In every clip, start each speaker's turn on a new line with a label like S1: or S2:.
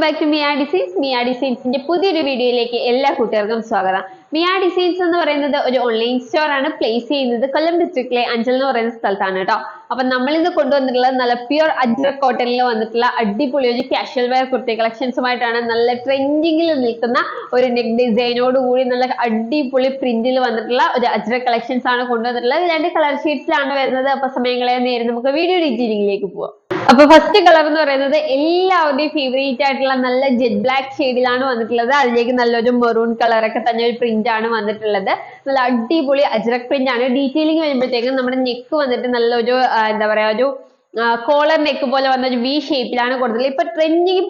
S1: Back to Miya designs. Miya ഡിസൈൻസിന്റെ പുതിയൊരു വീഡിയോയിലേക്ക് എല്ലാ കൂട്ടുകാർക്കും സ്വാഗതം. മിയ ഡിസൈൻസ് എന്ന് പറയുന്നത് ഒരു ഓൺലൈൻ സ്റ്റോർ ആണ്. പ്ലേസ് ചെയ്യുന്നത് കൊല്ലം ഡിസ്ട്രിക്റ്റിലെ അഞ്ചൽ എന്ന് പറയുന്ന സ്ഥലത്താണ് കേട്ടോ. അപ്പൊ നമ്മൾ ഇന്ന് കൊണ്ടുവന്നിട്ടുള്ളത് നല്ല പ്യുർ അജ്രക് കോട്ടണിൽ വന്നിട്ടുള്ള അടിപൊളി ഒരു കാഷ്വൽ വെയർ കുർത്തി കളക്ഷൻസുമായിട്ടാണ്. നല്ല ട്രെൻഡിങ്ങിൽ നിൽക്കുന്ന ഒരു നെക്ക് ഡിസൈനോട് കൂടി നല്ല അടിപൊളി പ്രിന്റിൽ വന്നിട്ടുള്ള ഒരു അജ്രക് കളക്ഷൻസ് ആണ് കൊണ്ടുവന്നിട്ടുള്ളത്. രണ്ട് കളർ ഷീറ്റ്സിലാണ് വരുന്നത്. അപ്പൊ സമയങ്ങളെ നേരെ നമുക്ക് വീഡിയോ ഡീറ്റെയിലിംഗിലേക്ക് പോവാം. അപ്പൊ ഫസ്റ്റ് കളർ എന്ന് പറയുന്നത് എല്ലാവരുടെയും ഫേവറേറ്റ് ആയിട്ടുള്ള നല്ല ജെറ്റ് ബ്ലാക്ക് ഷെയ്ഡിലാണ് വന്നിട്ടുള്ളത്. അതിലേക്ക് നല്ലൊരു മെറൂൺ കളറൊക്കെ തന്നെ ഒരു പ്രിന്റ് ആണ് വന്നിട്ടുള്ളത്. നല്ല അടിപൊളി അജ്രക് പ്രിന്റ് ആണ്. ഡീറ്റെയിലിംഗ് വരുമ്പോഴത്തേക്കും നമ്മുടെ നെക്ക് വന്നിട്ട് നല്ലൊരു എന്താ പറയാ ഒരു കോളർ നെക്ക് പോലെ വന്ന ഒരു വി ഷേപ്പിലാണ് കൊടുത്തിട്ടുള്ളത്. ഇപ്പൊ ട്രെൻഡിങ്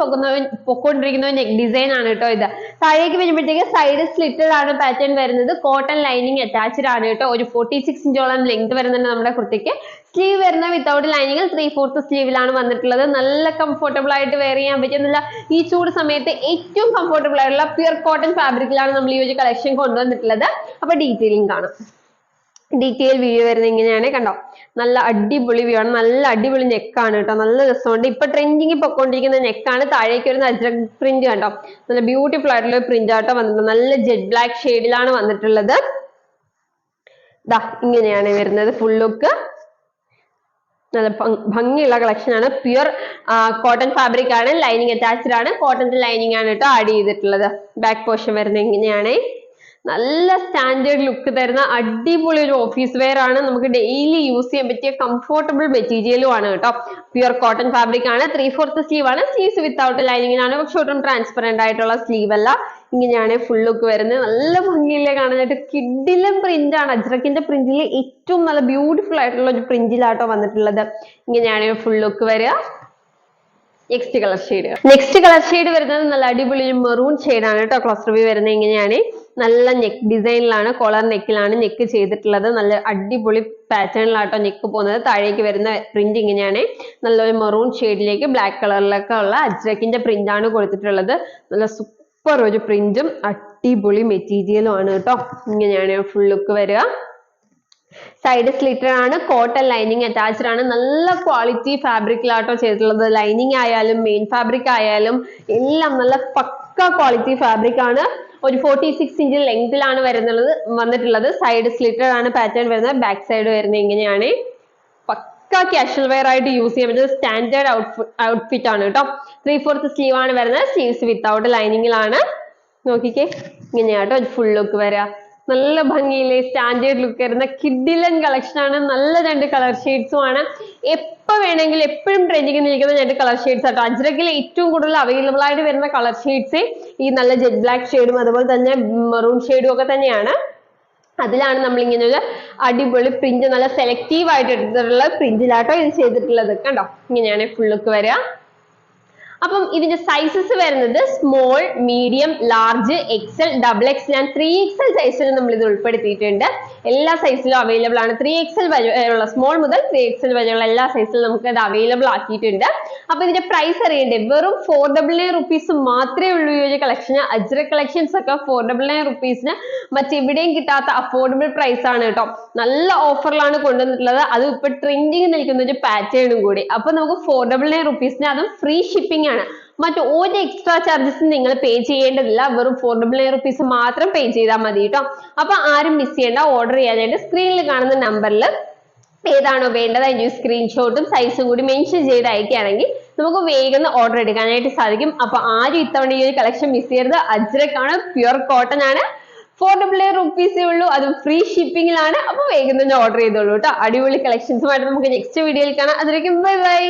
S1: പൊക്കോണ്ടിരിക്കുന്ന ഒരു നെക്ക് ഡിസൈൻ ആണ് കേട്ടോ ഇത്. താഴേക്ക് വരുമ്പോഴത്തേക്ക് സൈഡ് സ്ലിറ്റഡ് ആണ് പാറ്റേൺ വരുന്നത്. കോട്ടൺ ലൈനിങ് അറ്റാച്ച്ഡ് ആണ് കേട്ടോ. ഒരു 46 ഇഞ്ചോളം ലെങ്ത് വരുന്നുണ്ട് നമ്മുടെ കുർത്തിക്ക്. സ്ലീവ് വരുന്ന വിത്തൗട്ട് ലൈനിങ്ങിൽ 3/4 സ്ലീവിലാണ് വന്നിട്ടുള്ളത്. നല്ല കംഫർട്ടബിൾ ആയിട്ട് വെയർ ചെയ്യാൻ പറ്റിയ നല്ല ഈ ചൂട് സമയത്ത് ഏറ്റവും കംഫർട്ടബിൾ ആയിട്ടുള്ള പ്യുർ കോട്ടൺ ഫാബ്രിക്കിലാണ് നമ്മൾ ഈ ഒരു കളക്ഷൻ കൊണ്ടുവന്നിട്ടുള്ളത്. അപ്പൊ ഡീറ്റെയിലിംഗ് കാണാം. ഡീറ്റെയിൽ വ്യൂ വരുന്നത് ഇങ്ങനെയാണ്, കണ്ടോ. നല്ല അടിപൊളി വ്യൂ ആണ്. നല്ല അടിപൊളി നെക്കാണ് കേട്ടോ. നല്ല രസമുണ്ട്. ഇപ്പൊ ട്രെൻഡിങ് പൊക്കോണ്ടിരിക്കുന്ന നെക്കാണ്. താഴേക്ക് വരുന്ന അജ്രക് പ്രിന്റ് കണ്ടോ. നല്ല ബ്യൂട്ടിഫുൾ ആയിട്ടുള്ള പ്രിന്റ് ആട്ടോ വന്നിട്ടുണ്ട്. നല്ല ജെറ്റ് ബ്ലാക്ക് ഷെയ്ഡിലാണ് വന്നിട്ടുള്ളത്. ദാ ഇങ്ങനെയാണ് വരുന്നത് ഫുൾ ലുക്ക്. നല്ല ഭംഗിയുള്ള കളക്ഷൻ ആണ്. പ്യുർ കോട്ടൺ ഫാബ്രിക് ആണ്. ലൈനിങ് അറ്റാച്ച്ഡ് ആണ്. കോട്ടൺ ലൈനിങ് ആണ് കേട്ടോ ആഡ് ചെയ്തിട്ടുള്ളത്. ബാക്ക് പോർഷൻ വരുന്നത് ഇങ്ങനെയാണ്. നല്ല സ്റ്റാൻഡേർഡ് ലുക്ക് തരുന്ന അടിപൊളി ഒരു ഓഫീസ് വെയർ ആണ്. നമുക്ക് ഡെയിലി യൂസ് ചെയ്യാൻ പറ്റിയ കംഫർട്ടബിൾ മെറ്റീരിയലും ആണ് കേട്ടോ. പ്യുർ കോട്ടൺ ഫാബ്രിക് ആണ്. 3/4 സ്ലീവ് ആണ്. സ്ലീവ്സ് വിത്തൗട്ട് ലൈനിങ്ങിനാണ്. പക്ഷെ ഒട്ടും ട്രാൻസ്പെറന്റ് ആയിട്ടുള്ള സ്ലീവ് അല്ല. ഇങ്ങനെയാണ് ഫുൾ ലുക്ക് വരുന്നത്. നല്ല ഭംഗിയില്ലേ കാണാനായിട്ട്. കിഡിലും പ്രിന്റ് ആണ്. അജ്രക്കിന്റെ പ്രിന്റിൽ ഏറ്റവും നല്ല ബ്യൂട്ടിഫുൾ ആയിട്ടുള്ള ഒരു പ്രിന്റിലാട്ടോ വന്നിട്ടുള്ളത്. ഇങ്ങനെയാണ് ഫുൾ ലുക്ക് വരിക. നെക്സ്റ്റ് കളർ ഷെയ്ഡ് വരുന്നത് നല്ല അടിപൊളി മെറൂൺ ഷെയ്ഡ് ആണ് കേട്ടോ. ക്ലസ്റ്റർ വ്യൂ വരുന്നത് ഇങ്ങനെയാണ്. നല്ല നെക്ക് ഡിസൈനിലാണ്, കോളർ നെക്കിലാണ് നെക്ക് ചെയ്തിട്ടുള്ളത്. നല്ല അടിപൊളി പാറ്റേണിലാട്ടോ നെക്ക് പോകുന്നത്. താഴേക്ക് വരുന്ന പ്രിന്റ് ഇങ്ങനെയാണ്. നല്ലൊരു മെറൂൺ ഷെയ്ഡിലേക്ക് ബ്ലാക്ക് കളറിലൊക്കെ ഉള്ള അജ്രക്കിന്റെ പ്രിന്റ് ആണ് കൊടുത്തിട്ടുള്ളത്. നല്ല സൂപ്പർ ഒരു പ്രിന്റും അടിപൊളി മെറ്റീരിയലും ആണ് കേട്ടോ. ഇങ്ങനെയാണ് ഫുൾ ലുക്ക് വരിക. സൈഡ് സ്ലിറ്റഡ് ആണ്. കോട്ടൺ ലൈനിങ് അറ്റാച്ച്ഡ് ആണ്. നല്ല ക്വാളിറ്റി ഫാബ്രിക്കിലാട്ടോ ചെയ്തിട്ടുള്ളത്. ലൈനിങ് ആയാലും മെയിൻ ഫാബ്രിക് ആയാലും എല്ലാം നല്ല പക്ക ക്വാളിറ്റി ഫാബ്രിക് ആണ്. ഒരു 46 ഇഞ്ച് ലെങ്തിലാണ് വന്നിട്ടുള്ളത്. സൈഡ് സ്ലിറ്റഡ് ആണ് പാറ്റേൺ വരുന്നത്. ബാക്ക് സൈഡ് വരുന്നത് ഇങ്ങനെയാണ്. പക്ക കാഷ്വൽ വെയർ ആയിട്ട് യൂസ് ചെയ്യാൻ പറ്റുന്ന സ്റ്റാൻഡേർഡ് ഔട്ട്ഫിറ്റ് ആണ് കേട്ടോ. 3/4 സ്ലീവ് ആണ് വരുന്നത്. സ്ലീവ്സ് വിത്തൗട്ട് ലൈനിങ്ങിലാണ്. നോക്കിക്കേ, ഇങ്ങനെയാട്ടോ ഫുൾ ലുക്ക് വരിക. നല്ല ഭംഗിയിലെ സ്റ്റാൻഡേർഡ് ലുക്ക് വരുന്ന കിഡിലൻ കളക്ഷൻ ആണ്. നല്ല രണ്ട് കളർ ഷെയ്ഡ്സും ആണ്. എപ്പോ വേണമെങ്കിലും എപ്പോഴും ട്രെൻഡിങ് നിൽക്കുന്ന രണ്ട് കളർ ഷെയ്ഡ്സ് ആട്ടോ. അജ്രക്കിൽ ഏറ്റവും കൂടുതൽ അവൈലബിൾ ആയിട്ട് വരുന്ന കളർ ഷെയ്ഡ്സ് ഈ നല്ല ജെറ്റ് ബ്ലാക്ക് ഷെയ്ഡും അതുപോലെ തന്നെ മെറൂൺ ഷെയ്ഡും ഒക്കെ തന്നെയാണ്. അതിലാണ് നമ്മൾ ഇങ്ങനെ ഒരു അടിപൊളി പ്രിന്റ് നല്ല സെലക്റ്റീവ് ആയിട്ട് എടുത്തിട്ടുള്ള പ്രിന്റിലാട്ടോ ഇത് ചെയ്തിട്ടുള്ളത്. കണ്ടോ, ഇങ്ങനെയാണ് ഫുൾ ലുക്ക് വരിക. അപ്പം ഇതിന്റെ സൈസസ് വരുന്നത് small, medium, large, XL, XXL and 3XL സൈസിലും നമ്മൾ ഇത് ഉൾപ്പെടുത്തിയിട്ടുണ്ട്. എല്ലാ സൈസിലും അവൈലബിൾ ആണ്. 3XL വരെയുള്ള സ്മോൾ മുതൽ 3XL വരെയുള്ള എല്ലാ സൈസിലും നമുക്ക് ഇത് അവൈലബിൾ ആക്കിയിട്ടുണ്ട്. അപ്പൊ ഇതിന്റെ പ്രൈസ് അറിയണ്ടേ? വെറും 499 റുപ്പീസ് മാത്രമേ ഉള്ളൂ ഈ ഒരു കളക്ഷന്. അജ്രക് കളക്ഷൻസ് ഒക്കെ 499 റുപ്പീസിന് മറ്റെവിടെയും കിട്ടാത്ത അഫോർഡബിൾ പ്രൈസ് ആണ് കേട്ടോ. നല്ല ഓഫറിലാണ് കൊണ്ടുവന്നിട്ടുള്ളത്. അത് ഇപ്പൊ ട്രെൻഡിങ് നിൽക്കുന്ന ഒരു പാറ്റേണും കൂടി. അപ്പൊ നമുക്ക് 499 റുപ്പീസിന് അതും ഫ്രീ ഷിപ്പിംഗ് ആണ്. മറ്റു ഒരു എക്സ്ട്രാ ചാർജസ് നിങ്ങൾ പേ ചെയ്യേണ്ടതില്ല. വെറും 499 റുപ്പീസ് മാത്രം പേ ചെയ്താൽ മതി കേട്ടോ. അപ്പൊ ആരും മിസ് ചെയ്യേണ്ട. ഓർഡർ ചെയ്യാനായിട്ട് സ്ക്രീനിൽ കാണുന്ന നമ്പറിൽ ഏതാണോ വേണ്ടത് അതിന്റെ സ്ക്രീൻഷോട്ടും സൈസും കൂടി മെൻഷൻ ചെയ്ത് അയക്കുകയാണെങ്കിൽ നമുക്ക് വേഗം ഓർഡർ എടുക്കാനായിട്ട് സാധിക്കും. അപ്പൊ ആരും ഇത്തവണ ഈ ഒരു കളക്ഷൻ മിസ് ചെയ്യരുത്. അജ്രക് ആണ്, പ്യുർ കോട്ടൺ ആണ്. 499 റുപ്പീസേ ഉള്ളൂ. അതും ഫ്രീ ഷിപ്പിംഗിലാണ്. അപ്പൊ വേഗം തന്നെ ഓർഡർ ചെയ്തോളൂ കേട്ടോ. അടിപൊളി കളക്ഷൻസുമായിട്ട് നമുക്ക് നെക്സ്റ്റ് വീഡിയോയിൽ കാണാം. അതിലേക്കും ബൈ ബൈ.